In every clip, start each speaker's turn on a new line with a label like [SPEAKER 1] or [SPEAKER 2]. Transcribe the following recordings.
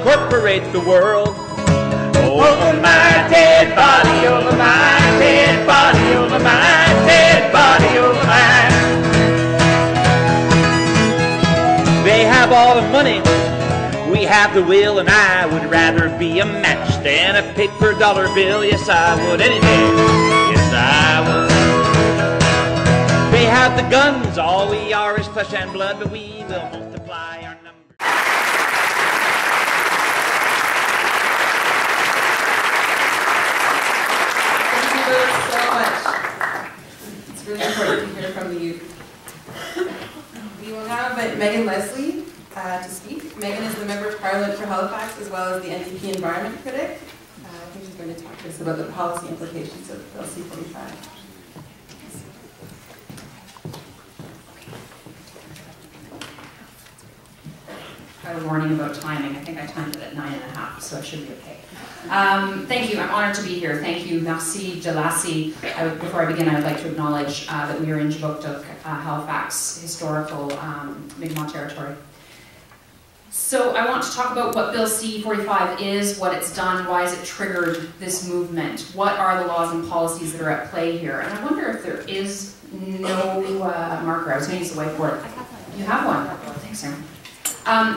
[SPEAKER 1] what parades the world. Over my dead body, over my dead body, over my dead body, over mine. They have all the money, we have the will, and I would rather be a match than a paper dollar bill. Yes, I would any day. Yes, I would. They have the guns, all we are is flesh and blood, but we will multiply our numbers.
[SPEAKER 2] So much. It's really important to hear from the youth. We will have Megan Leslie to speak. Megan is the Member of Parliament for Halifax as well as the NDP Environment Critic. I think she's going to talk to us about the policy implications of Bill C-45.
[SPEAKER 3] I had a warning about timing. I think I timed it at 9:30, so it should be okay. Thank you. I'm honored to be here. Thank you. Merci, Jalasi. Before I begin, I would like to acknowledge that we are in Jibuktuk, Halifax, historical Mi'kmaq territory. So I want to talk about what Bill C-45 is, what it's done, why has it triggered this movement, what are the laws and policies that are at play here. And I wonder if there is no marker. I was going to use the whiteboard. You have one. Thanks, Aaron.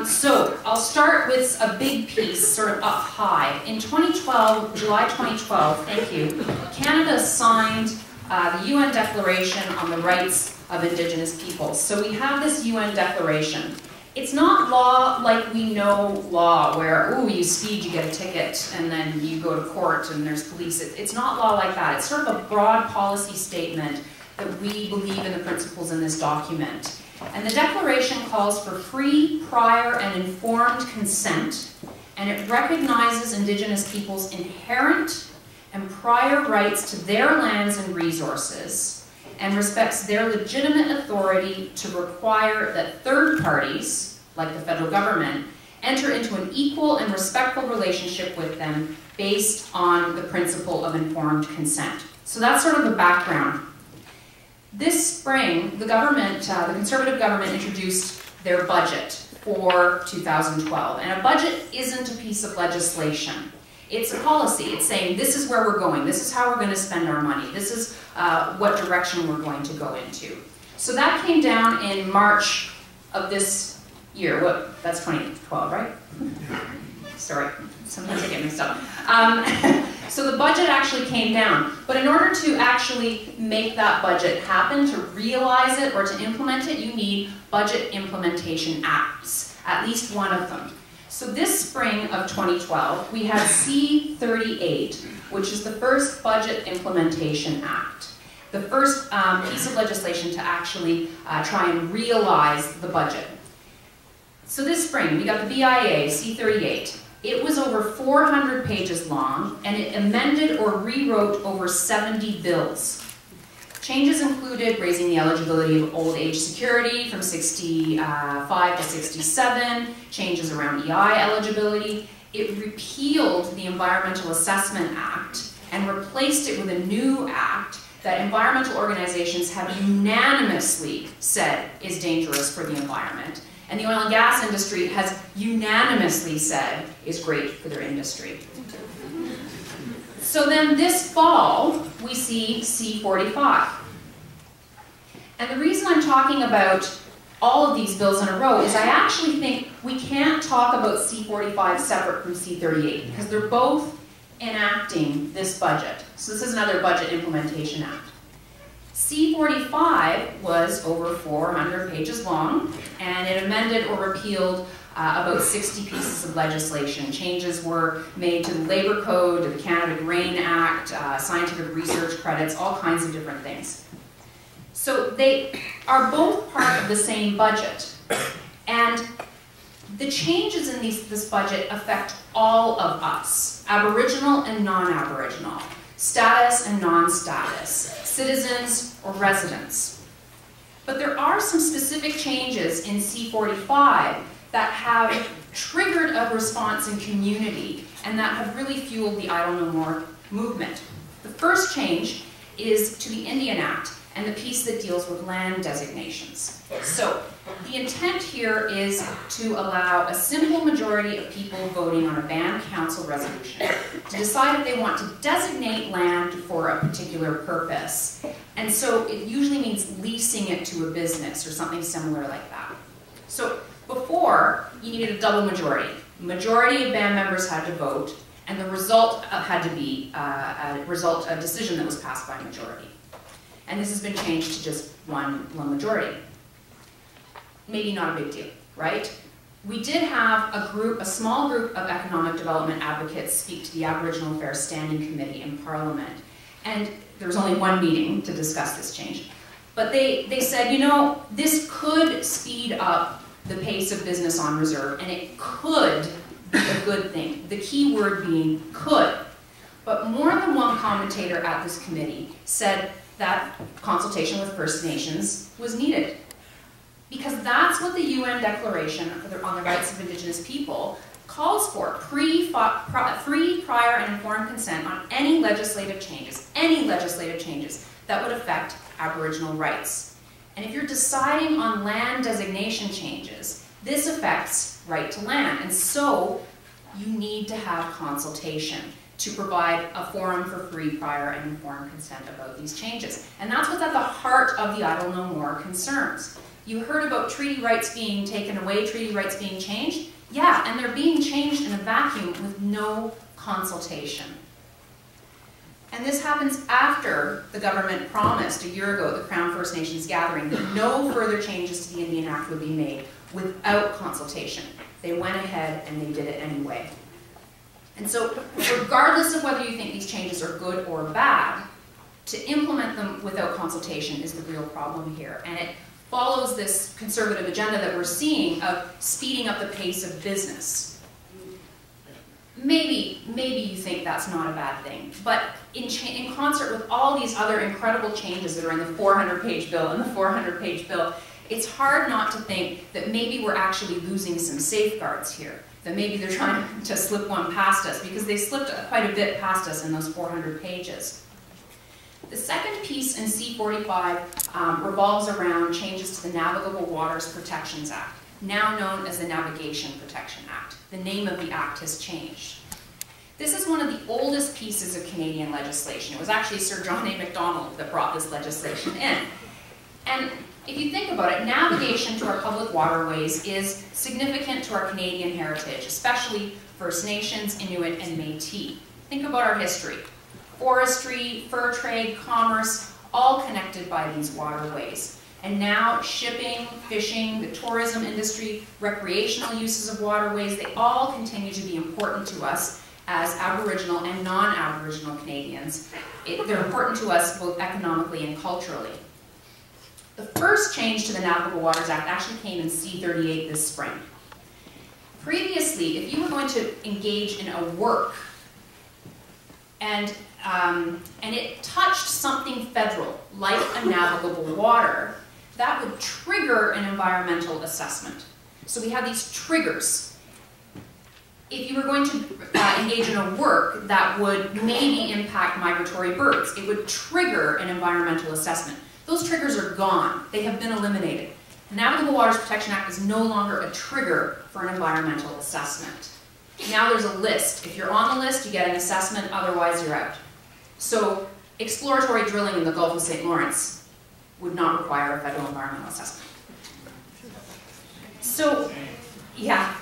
[SPEAKER 3] So I'll start with a big piece, sort of up high. In 2012, July 2012, thank you, Canada signed the UN Declaration on the Rights of Indigenous Peoples. So we have this UN Declaration. It's not law like we know law, where, ooh, you speed, you get a ticket, and then you go to court and there's police. It's not law like that. It's sort of a broad policy statement that we believe in the principles in this document. And the Declaration calls for free, prior, and informed consent, and it recognizes Indigenous peoples' inherent and prior rights to their lands and resources, and respects their legitimate authority to require that third parties, like the federal government, enter into an equal and respectful relationship with them based on the principle of informed consent. So that's sort of the background. This spring, the government, the Conservative government, introduced their budget for 2012. And a budget isn't a piece of legislation. It's a policy. It's saying, this is where we're going. This is how we're going to spend our money. This is what direction we're going to go into. So that came down in March of this year. That's 2012, right? Sorry, sometimes I get mixed up. So the budget actually came down, but in order to actually make that budget happen, to realize it or to implement it, you need budget implementation acts, at least one of them. So this spring of 2012, we had C-38, which is the first budget implementation act, the first piece of legislation to actually try and realize the budget. So this spring, we got the BIA, C-38. It was over 400 pages long, and it amended or rewrote over 70 bills. Changes included raising the eligibility of old age security from 65 to 67, changes around EI eligibility. It repealed the Environmental Assessment Act and replaced it with a new act that environmental organizations have unanimously said is dangerous for the environment. And the oil and gas industry has unanimously said is great for their industry. So then this fall, we see C-45. And the reason I'm talking about all of these bills in a row is I actually think we can't talk about C-45 separate from C-38 because they're both enacting this budget. So this is another Budget Implementation Act. C-45 was over 400 pages long, and it amended or repealed about 60 pieces of legislation. Changes were made to the Labour Code, to the Canada Grain Act, scientific research credits, all kinds of different things. So they are both part of the same budget. And the changes in this budget affect all of us, Aboriginal and non-Aboriginal, status and non-status, citizens or residents. But there are some specific changes in C-45 that have triggered a response in community and that have really fueled the Idle No More movement. The first change is to the Indian Act and the piece that deals with land designations. So The intent here is to allow a simple majority of people voting on a band council resolution to decide if they want to designate land for a particular purpose. And so it usually means leasing it to a business or something similar like that. So before, you needed a double majority. Majority of band members had to vote, and the result had to be a decision that was passed by majority. And this has been changed to just one majority. Maybe not a big deal, right? We did have a small group of economic development advocates speak to the Aboriginal Affairs Standing Committee in Parliament. And there was only one meeting to discuss this change. But they said, you know, this could speed up the pace of business on reserve, and it could be a good thing. The key word being could. But more than one commentator at this committee said that consultation with First Nations was needed. Because that's what the UN Declaration on the Rights of Indigenous People calls for, free, prior, and informed consent on any legislative changes that would affect Aboriginal rights. And if you're deciding on land designation changes, this affects right to land, and so you need to have consultation to provide a forum for free, prior, and informed consent about these changes. And that's what's at the heart of the Idle No More concerns. You heard about treaty rights being taken away, treaty rights being changed? Yeah, and they're being changed in a vacuum with no consultation. And this happens after the government promised a year ago at the Crown First Nations gathering that no further changes to the Indian Act would be made without consultation. They went ahead and they did it anyway. And so, regardless of whether you think these changes are good or bad, to implement them without consultation is the real problem here. And it follows this conservative agenda that we're seeing of speeding up the pace of business. Maybe you think that's not a bad thing, but in concert with all these other incredible changes that are in the 400-page bill and the 400-page bill, it's hard not to think that maybe we're actually losing some safeguards here, that maybe they're trying to slip one past us, because they slipped quite a bit past us in those 400 pages. The second piece in C45 revolves around changes to the Navigable Waters Protections Act, now known as the Navigation Protection Act. The name of the act has changed. This is one of the oldest pieces of Canadian legislation. It was actually Sir John A. Macdonald that brought this legislation in. And if you think about it, navigation to our public waterways is significant to our Canadian heritage, especially First Nations, Inuit, and Métis. Think about our history. Forestry, fur trade, commerce, all connected by these waterways. And now shipping, fishing, the tourism industry, recreational uses of waterways, they all continue to be important to us as Aboriginal and non-Aboriginal Canadians. They're important to us both economically and culturally. The first change to the Navigable Waters Act actually came in C38 this spring. Previously, if you were going to engage in a work and it touched something federal, like a navigable water, that would trigger an environmental assessment. So we have these triggers. If you were going to engage in a work that would maybe impact migratory birds, it would trigger an environmental assessment. Those triggers are gone. They have been eliminated. The Navigable Waters Protection Act is no longer a trigger for an environmental assessment. Now there's a list. If you're on the list, you get an assessment, otherwise you're out. So exploratory drilling in the Gulf of St. Lawrence would not require a federal environmental assessment. So, yeah.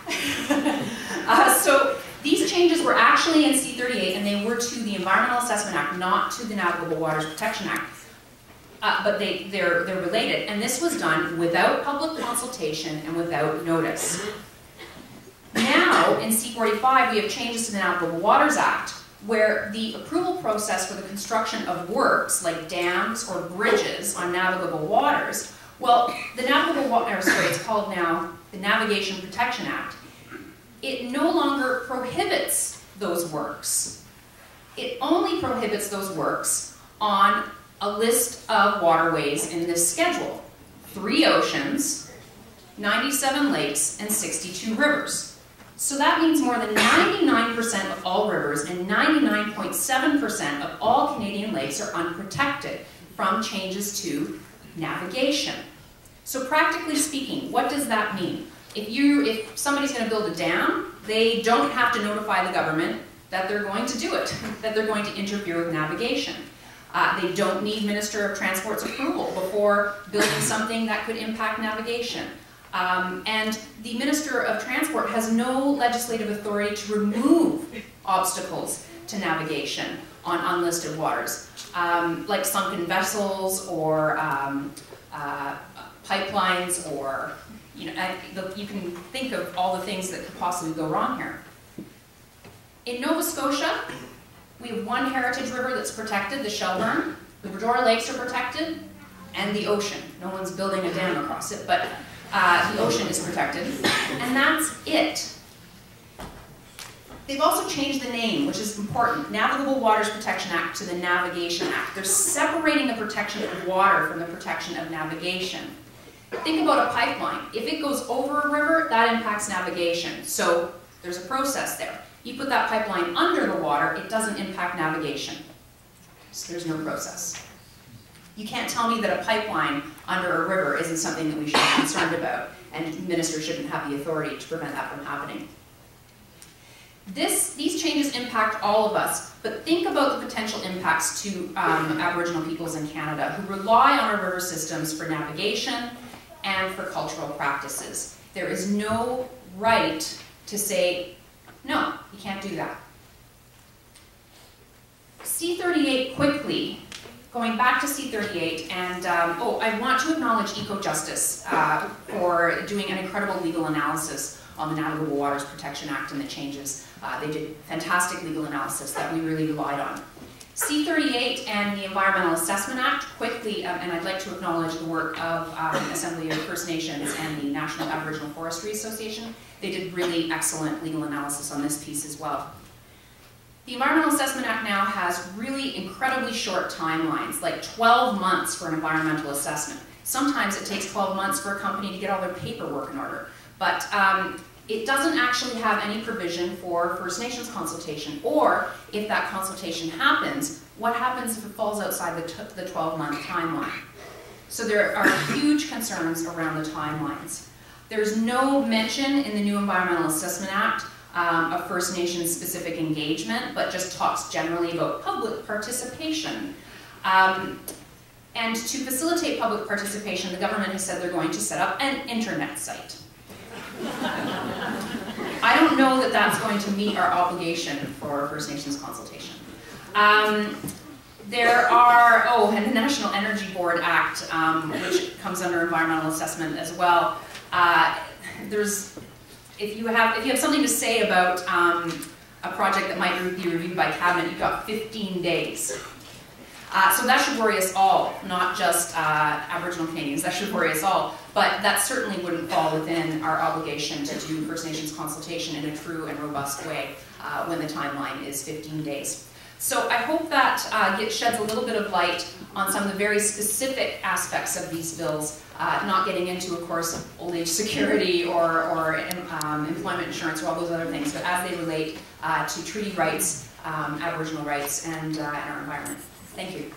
[SPEAKER 3] So these changes were actually in C38, and they were to the Environmental Assessment Act, not to the Navigable Waters Protection Act. But they're related, and this was done without public consultation and without notice. Now, in C45, we have changes to the Navigable Waters Act, where the approval process for the construction of works, like dams or bridges on navigable waters, well, the Navigable Waters, it's called now the Navigation Protection Act, it no longer prohibits those works. It only prohibits those works on a list of waterways in this schedule: 3 oceans, 97 lakes, and 62 rivers. So that means more than 99% of all rivers and 99.7% of all Canadian lakes are unprotected from changes to navigation. So practically speaking, what does that mean? If somebody's going to build a dam, they don't have to notify the government that they're going to do it, that they're going to interfere with navigation. They don't need Minister of Transport's approval before building something that could impact navigation. And the Minister of Transport has no legislative authority to remove obstacles to navigation on unlisted waters, like sunken vessels or pipelines, or you can think of all the things that could possibly go wrong here. In Nova Scotia, we have one heritage river that's protected, the Shelburne. The Bredora Lakes are protected, and the ocean. No one's building a dam across it, but the ocean is protected, and that's it. They've also changed the name, which is important, Navigable Waters Protection Act to the Navigation Act. They're separating the protection of water from the protection of navigation. Think about a pipeline. If it goes over a river, that impacts navigation. So there's a process there. You put that pipeline under the water, it doesn't impact navigation. So there's no process. You can't tell me that a pipeline under a river isn't something that we should be concerned about, and ministers shouldn't have the authority to prevent that from happening. These changes impact all of us, but think about the potential impacts to Aboriginal peoples in Canada who rely on our river systems for navigation and for cultural practices. There is no right to say, no, you can't do that. C-38 quickly, going back to C-38, and I want to acknowledge Eco-Justice for doing an incredible legal analysis on the Navigable Waters Protection Act and the changes. They did fantastic legal analysis that we really relied on. C-38 and the Environmental Assessment Act, quickly, and I'd like to acknowledge the work of Assembly of First Nations and the National Aboriginal Forestry Association. They did really excellent legal analysis on this piece as well. The Environmental Assessment Act now has really incredibly short timelines, like 12 months for an environmental assessment. Sometimes it takes 12 months for a company to get all their paperwork in order, but it doesn't actually have any provision for First Nations consultation, or if that consultation happens, what happens if it falls outside the 12-month timeline? So there are huge concerns around the timelines. There's no mention in the new Environmental Assessment Act of First Nations specific engagement, but just talks generally about public participation. And to facilitate public participation, the government has said they're going to set up an internet site. I don't know that that's going to meet our obligation for First Nations consultation. There are, and the National Energy Board Act, which comes under environmental assessment as well. If you have something to say about a project that might be reviewed by cabinet, you've got 15 days. So that should worry us all, not just Aboriginal Canadians. That should worry us all. But that certainly wouldn't fall within our obligation to do First Nations consultation in a true and robust way when the timeline is 15 days. So I hope that sheds a little bit of light on some of the very specific aspects of these bills, not getting into, of course, old age security or employment insurance or all those other things, but as they relate to treaty rights, Aboriginal rights, and our environment. Thank you.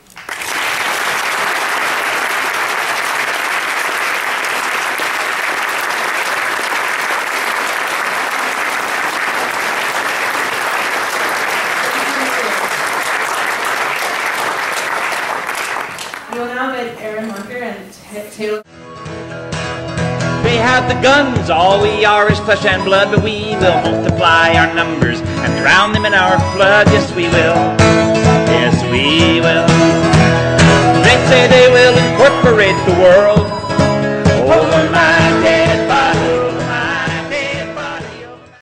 [SPEAKER 2] We will now invite Aaron Marker and Taylor.
[SPEAKER 1] They have the guns, all we are is flesh and blood, but we will multiply our numbers and drown them in our flood. Yes, we will. Yes, we will. They say they will incorporate the world